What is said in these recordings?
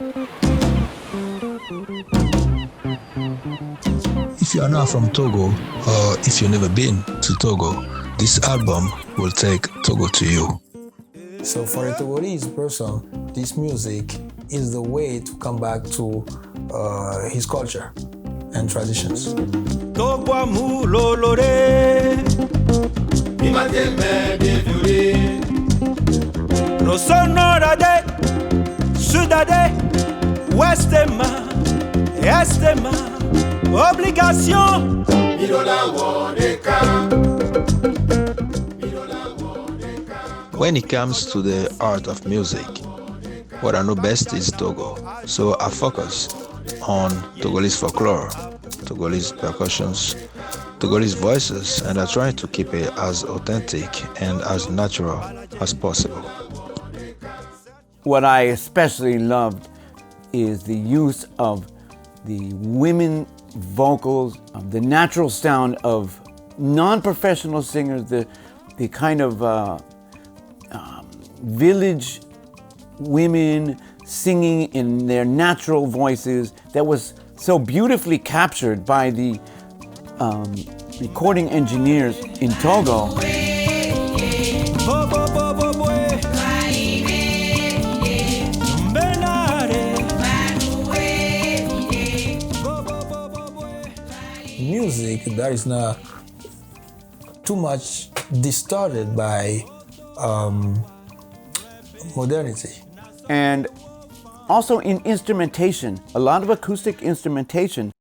If you are not from Togo, or if you've never been to Togo, this album will take Togo to you. So for a Togolese person, this music is the way to come back to his culture and traditions. No sonorade, sudade, ouestema, estema, obligation. When it comes to the art of music, what I know best is Togo. So I focus on Togolese folklore, Togolese percussions, Togolese voices, and I try to keep it as authentic and as natural as possible. What I especially loved is the use of the women vocals, of the natural sound of non-professional singers, the kind of village women singing in their natural voices that was so beautifully captured by the recording engineers in Togo. Music that is not too much distorted by modernity. And also in instrumentation, a lot of acoustic instrumentation.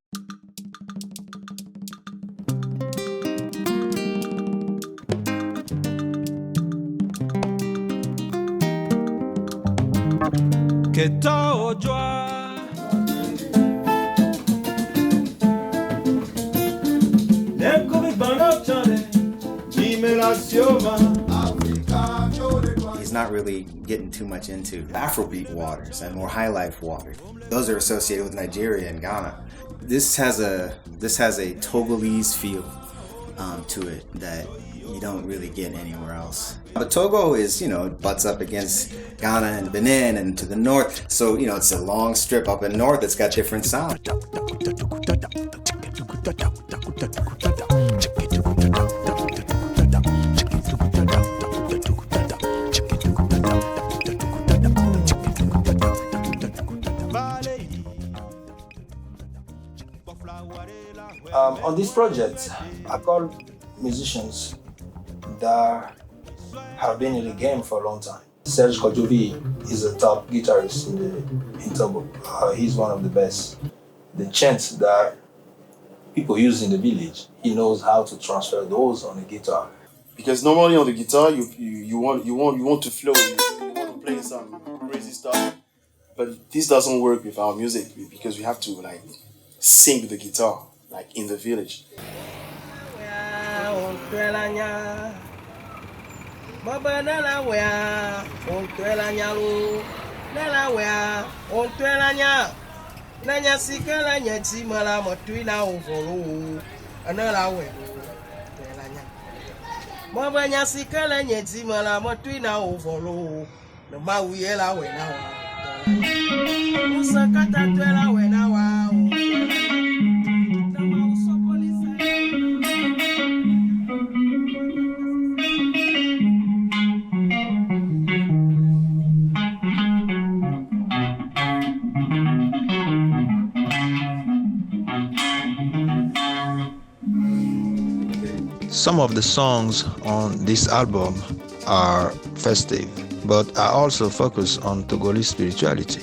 He's not really getting too much into Afrobeat waters and more high life waters. Those are associated with Nigeria and Ghana. This has a Togolese feel to it that you don't really get anywhere else. But Togo is, butts up against Ghana and Benin and to the north. So, it's a long strip up in north that's got different sound. On this project, I call musicians that have been in the game for a long time. Serge Kojovi is a top guitarist in Togo. He's one of the best. The chants that people use in the village, he knows how to transfer those on the guitar. Because normally on the guitar, you want to flow, you want to play some crazy stuff. But this doesn't work with our music because we have to sing with the guitar, in the village. Some of the songs on this album are festive, but I also focus on Togolese spirituality.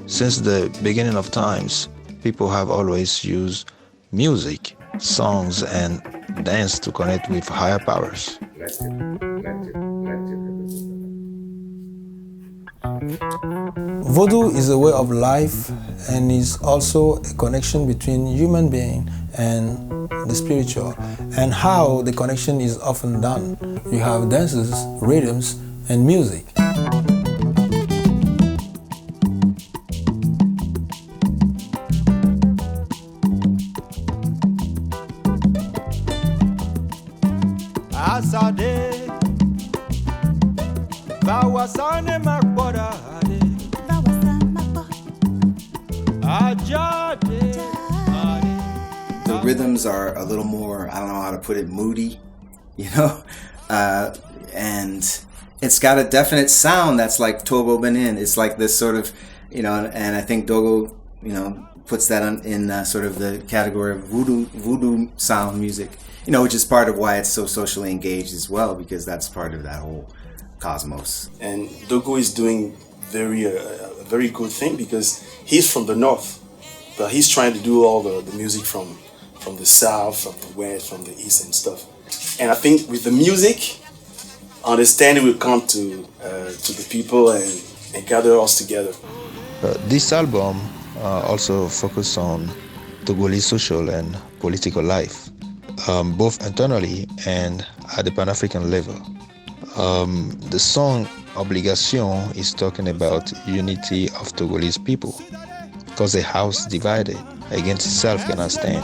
Since the beginning of times, people have always used music, songs, and dance to connect with higher powers. Voodoo is a way of life and is also a connection between human being and the spiritual, and how the connection is often done. You have dances, rhythms, and music. rhythms are a little more, I don't know how to put it, moody, and it's got a definite sound that's like Togo Benin. It's like this sort of, and I think Dogo, puts that in sort of the category of voodoo sound music, which is part of why it's so socially engaged as well, because that's part of that whole cosmos. And Dogo is doing a very good thing, because he's from the north, but he's trying to do all the music from the south, from the west, from the east and stuff. And I think with the music, understanding will come to the people and gather us together. This album also focuses on Togolese social and political life, both internally and at the Pan-African level. The song Obligation is talking about unity of Togolese people, because a house divided against itself cannot stand.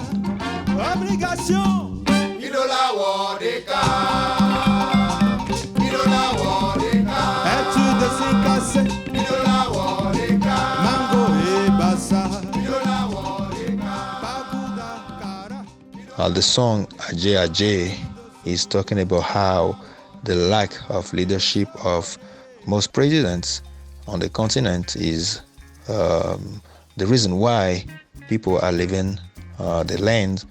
The song Aje Aje is talking about how the lack of leadership of most presidents on the continent is the reason why people are leaving the land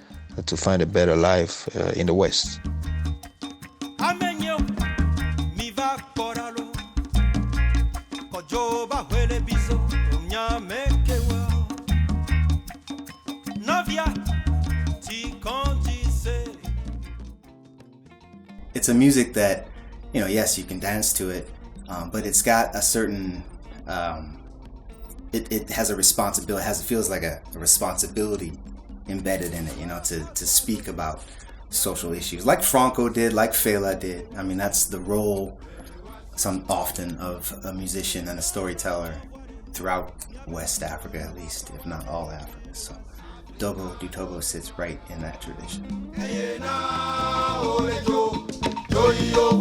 to find a better life in the West. It's a music that, yes, you can dance to it, but it's got a certain, it has a responsibility, it feels like a responsibility embedded in it, to speak about social issues, like Franco did, like Fela did. I mean, that's the role often of a musician and a storyteller throughout West Africa, at least, if not all Africa. So Dogo du Togo sits right in that tradition. Yo,